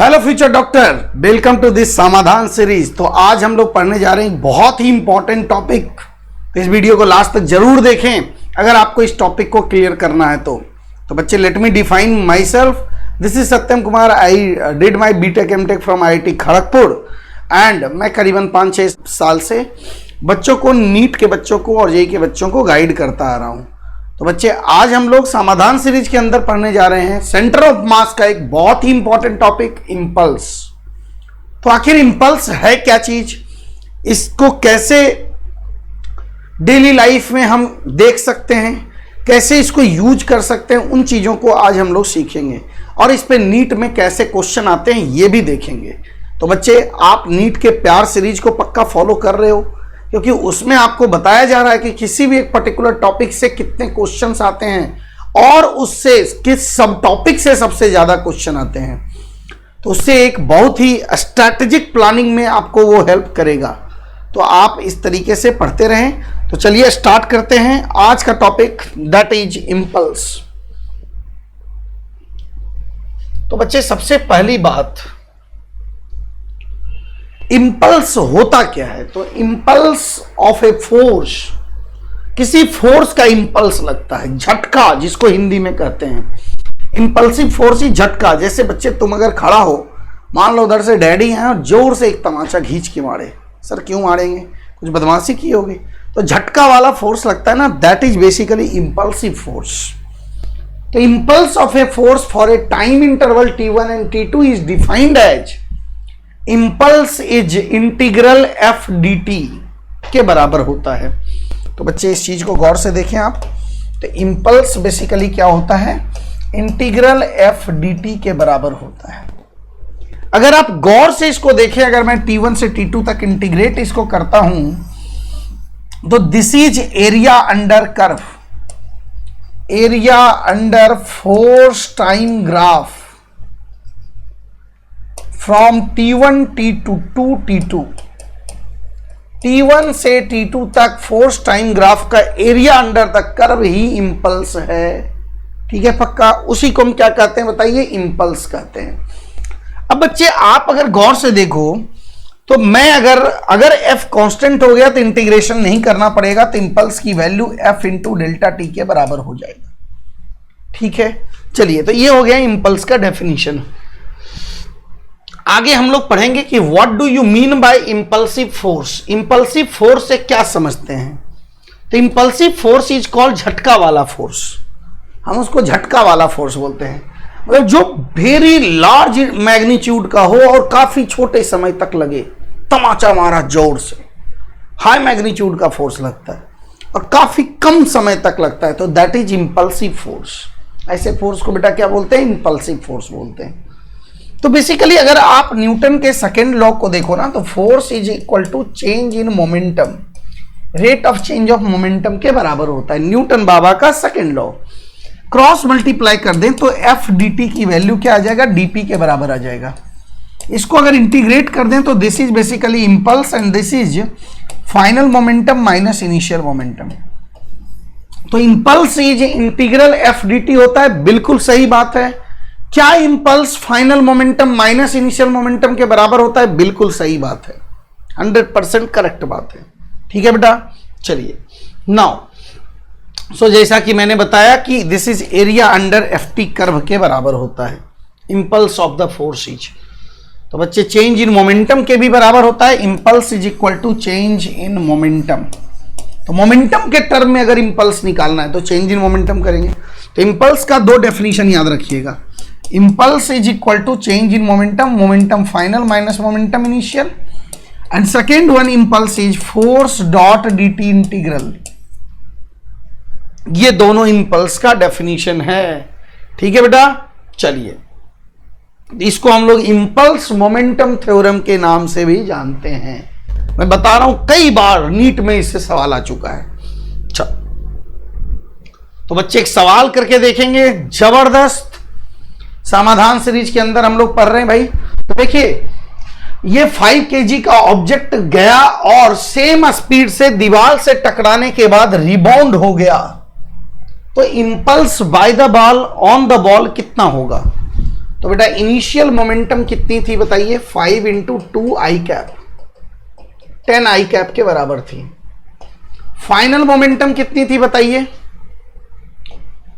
Hello future doctor, welcome to this Samadhan series. तो आज हम लोग पढ़ने जा रहे हैं बहुत ही इंपॉर्टेंट टॉपिक। इस वीडियो को लास्ट तक जरूर देखें अगर आपको इस टॉपिक को क्लियर करना है तो बच्चे, let me define myself. This is Satyam Kumar. I did my BTech MTech from IIT Kharagpur and मैं करीबन 5-6 साल से बच्चों को, नीट के बच्चों को और जेईई के बच्चों को गाइड करता आ रहा हूँ। तो बच्चे, आज हम लोग समाधान सीरीज के अंदर पढ़ने जा रहे हैं सेंटर ऑफ मास का एक बहुत ही इंपॉर्टेंट टॉपिक, इंपल्स। तो आखिर इंपल्स है क्या चीज, इसको कैसे डेली लाइफ में हम देख सकते हैं, कैसे इसको यूज कर सकते हैं, उन चीजों को आज हम लोग सीखेंगे और इस पे नीट में कैसे क्वेश्चन आते हैं ये भी देखेंगे। तो बच्चे, आप नीट के प्यार सीरीज को पक्का फॉलो कर रहे हो, क्योंकि उसमें आपको बताया जा रहा है कि किसी भी एक पर्टिकुलर टॉपिक से कितने क्वेश्चंस आते हैं और उससे किस सब टॉपिक से सबसे ज्यादा क्वेश्चन आते हैं। तो उससे एक बहुत ही स्ट्रैटेजिक प्लानिंग में आपको वो हेल्प करेगा। तो आप इस तरीके से पढ़ते रहें। तो चलिए स्टार्ट करते हैं आज का टॉपिक, दैट इज इंपल्स। तो बच्चे, सबसे पहली बात, इंपल्स होता क्या है। तो इंपल्स ऑफ ए फोर्स, किसी फोर्स का इंपल्स लगता है, झटका जिसको हिंदी में कहते हैं। इंपल्सिव फोर्स ही झटका। जैसे बच्चे, तुम अगर खड़ा हो, मान लो उधर से डैडी हैं और जोर से एक तमाचा खींच के मारे। सर क्यों मारेंगे, कुछ बदमाशी की होगी। तो झटका वाला फोर्स लगता है ना, that is basically impulsive force. तो impulse of a force for a time interval T1 and T2 is defined as impulse is integral F d t के बराबर होता है। तो बच्चे, इस चीज को गौर से देखें आप। तो इंपल्स बेसिकली क्या होता है, इंटीग्रल एफ डी टी के बराबर होता है। अगर आप गौर से इसको देखें, अगर मैं T1 से T2 तक इंटीग्रेट इसको करता हूं, तो this is area under curve, area under force time graph from T1 T2 to T2। T1 से T2 तक फोर्स टाइम ग्राफ का एरिया अंडर द कर्व ही इंपल्स है। ठीक है, पक्का। उसी को हम क्या कहते हैं बताइए, इंपल्स कहते हैं। अब बच्चे, आप अगर गौर से देखो तो मैं अगर f कांस्टेंट हो गया तो इंटीग्रेशन नहीं करना पड़ेगा, तो इंपल्स की value f into delta T के बराबर हो जाएगा। ठीक है, चलिए, तो ये हो गया इंपल्स का डेफिनेशन। आगे हम लोग पढ़ेंगे कि what do you mean by impulsive force. Impulsive force से क्या समझते हैं। तो इंपल्सिव फोर्स इज कॉल्ड झटका वाला फोर्स। हम उसको झटका वाला फोर्स बोलते हैं, मतलब जो वेरी लार्ज मैग्नीट्यूड का हो और काफी छोटे समय तक लगे। तमाचा मारा जोर से, हाई मैग्नीट्यूड का फोर्स लगता है और काफी कम समय तक लगता है, तो दैट इज इंपल्सिव फोर्स। ऐसे फोर्स को बेटा क्या बोलते हैं, इंपल्सिव फोर्स बोलते हैं। तो बेसिकली अगर आप न्यूटन के सेकेंड लॉ को देखो ना, तो force is equal to change in momentum, rate of change of momentum के बराबर होता है। न्यूटन बाबा का सेकेंड लॉ क्रॉस मल्टीप्लाई कर दें तो एफ डी टी की वैल्यू क्या आ जाएगा, डीपी के बराबर आ जाएगा। इसको अगर इंटीग्रेट कर दें तो this is basically impulse and this is final momentum minus initial momentum. तो impulse is integral F d t होता है, बिल्कुल सही बात है। क्या impulse final momentum minus initial momentum के बराबर होता है, बिल्कुल सही बात है, 100% करेक्ट बात है। ठीक है बेटा, चलिए नाउ सो जैसा कि मैंने बताया कि this is area under F T curve के बराबर होता है impulse of the force is. तो बच्चे, चेंज इन मोमेंटम के भी बराबर होता है। Impulse is equal to change in momentum. तो मोमेंटम के टर्म में अगर इंपल्स निकालना है तो चेंज इन मोमेंटम करेंगे। तो इंपल्स का दो डेफिनेशन याद रखिएगा, impulse is equal to change in momentum, momentum final minus momentum initial, and second one impulse is force dot dt integral। ये दोनों इंपल्स का डेफिनेशन है। ठीक है बेटा, चलिए, इसको हम लोग इंपल्स मोमेंटम थ्योरम के नाम से भी जानते हैं। मैं बता रहा हूं, कई बार नीट में इससे सवाल आ चुका है। चल, तो बच्चे एक सवाल करके देखेंगे, जबरदस्त। समाधान सीरीज के अंदर हम लोग पढ़ रहे हैं भाई। तो देखिए, ये 5 kg का ऑब्जेक्ट गया और सेम स्पीड से दीवार से टकराने के बाद रिबाउंड हो गया, तो impulse by the ball on the ball कितना होगा। तो बेटा इनिशियल मोमेंटम कितनी थी बताइए, 5 into 2 I cap, 10 i cap के बराबर थी। फाइनल मोमेंटम कितनी थी बताइए,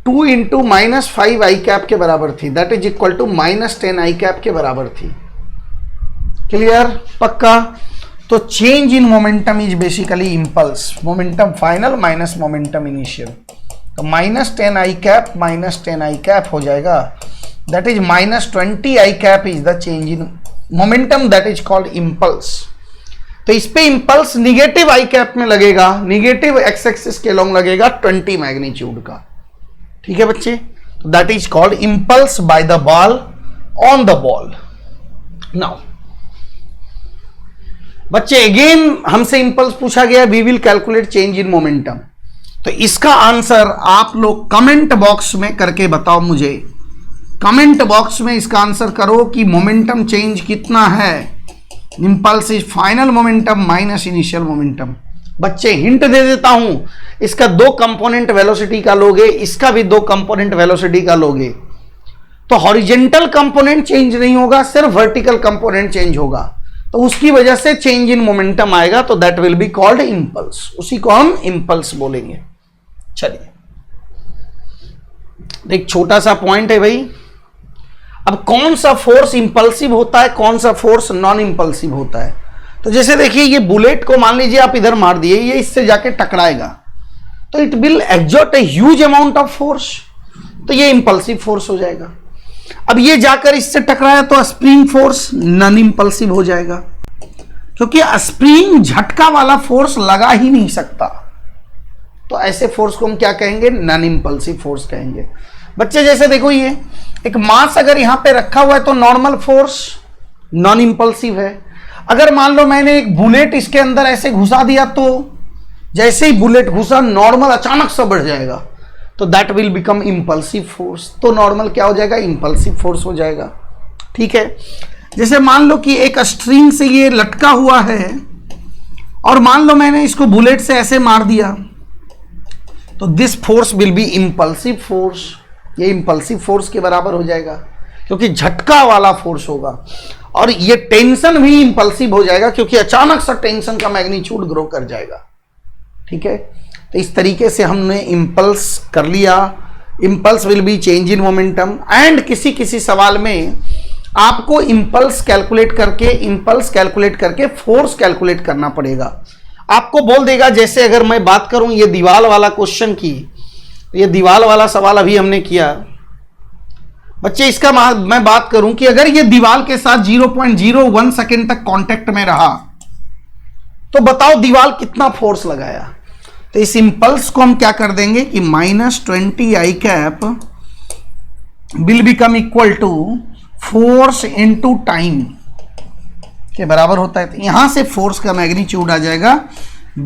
2 इंटू -5 आई कैप के बराबर थी, that is equal to -10 i cap के बराबर थी। क्लियर, पक्का। तो change in momentum is basically impulse, momentum final minus momentum initial. तो -10 आई कैप -10 आई कैप हो जाएगा, that is -20 i cap is the change in momentum, that is called impulse. तो इस पे इंपल्स निगेटिव आई कैप में लगेगा, negative x axis के long लगेगा 20 मैग्नीट्यूड का। ठीक है बच्चे, that is called impulse by the ball on the ball. Now बच्चे अगेन हमसे इंपल्स पूछा गया, we will calculate change in momentum. तो इसका आंसर आप लोग कमेंट बॉक्स में करके बताओ मुझे, कमेंट बॉक्स में इसका आंसर करो कि मोमेंटम चेंज कितना है, impulse is final momentum minus initial momentum. बच्चे हिंट दे देता हूं, इसका 2 कंपोनेंट वेलोसिटी का लोगे, इसका भी 2 कंपोनेंट वेलोसिटी का लोगे, तो हॉरिजेंटल कंपोनेंट चेंज नहीं होगा, सिर्फ वर्टिकल कंपोनेंट चेंज होगा, तो उसकी वजह से चेंज इन मोमेंटम आएगा, तो that will be called impulse, उसी को हम इंपल्स बोलेंगे। चलिए एक छोटा सा पॉइंट है भाई, अब कौन सा फोर्स इंपल्सिव होता है, कौन सा फोर्स नॉन इंपल्सिव होता है। तो जैसे देखिए ये बुलेट को मान लीजिए आप इधर मार दिए, ये इससे जाके टकराएगा, तो it will exert a huge amount of force, तो ये इंपल्सिव फोर्स हो जाएगा। अब ये जाकर इससे टकराया तो स्प्रिंग फोर्स नॉन इंपल्सिव हो जाएगा, क्योंकि स्प्रिंग झटका वाला फोर्स लगा ही नहीं सकता, तो ऐसे फोर्स को हम क्या कहेंगे, नॉन इंपल्सिव फोर्स कहेंगे। बच्चे जैसे देखो ये एक मास अगर यहां पे रखा हुआ है तो नॉर्मल फोर्स नॉन इंपल्सिव है। अगर मान लो मैंने एक बुलेट इसके अंदर ऐसे घुसा दिया, तो जैसे ही बुलेट घुसा नॉर्मल अचानक से बढ़ जाएगा, तो that will become impulsive force. तो नॉर्मल क्या हो जाएगा, इंपल्सिव फोर्स हो जाएगा। ठीक है, जैसे मान लो कि एक स्ट्रिंग से ये लटका हुआ है और मान लो मैंने इसको बुलेट से ऐसे मार दिया, तो this force will be impulsive force, ये इंपल्सिव फोर्स के बराबर हो जाएगा, क्योंकि झटका वाला फोर्स होगा। और ये टेंशन भी इंपल्सिव हो जाएगा, क्योंकि अचानक से टेंशन का मैग्नीट्यूड ग्रो कर जाएगा। ठीक है, तो इस तरीके से हमने इंपल्स कर लिया, impulse will be change in momentum. And किसी किसी सवाल में आपको इंपल्स कैलकुलेट करके फोर्स कैलकुलेट करना पड़ेगा। आपको बोल देगा, जैसे अगर मैं बात करूं ये दीवार वाला क्वेश्चन की, ये दीवार वाला सवाल अभी हमने किया बच्चे, इसका मैं बात करूं कि अगर ये दीवार के साथ 0.01 सेकेंड तक कांटेक्ट में रहा, तो बताओ दीवार कितना फोर्स लगाया। तो इस इंपल्स को हम क्या कर देंगे कि -20 i cap will become equal to force into time के बराबर होता है। तो यहां से फोर्स का मैग्नीट्यूड आ जाएगा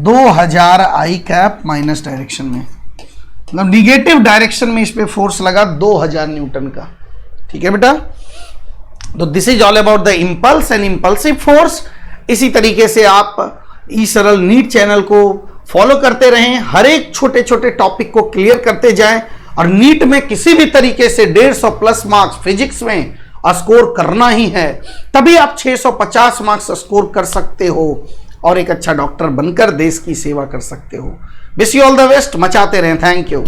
2000 आई कैप माइनस डायरेक्शन में, मतलब निगेटिव डायरेक्शन में इस पे फोर्स लगा 2000 न्यूटन का। ठीक है बेटा, तो this is all about the impulse and impulsive force. इसी तरीके से आप ई सरल नीट चैनल को फॉलो करते रहें, हर एक छोटे छोटे टॉपिक को क्लियर करते जाएं, और नीट में किसी भी तरीके से 150+ मार्क्स फिजिक्स में स्कोर करना ही है, तभी आप 650 मार्क्स स्कोर कर सकते हो और एक अच्छा डॉक्टर बनकर देश की सेवा कर सकते हो। Wish you all the best, मचाते रहें। Thank you.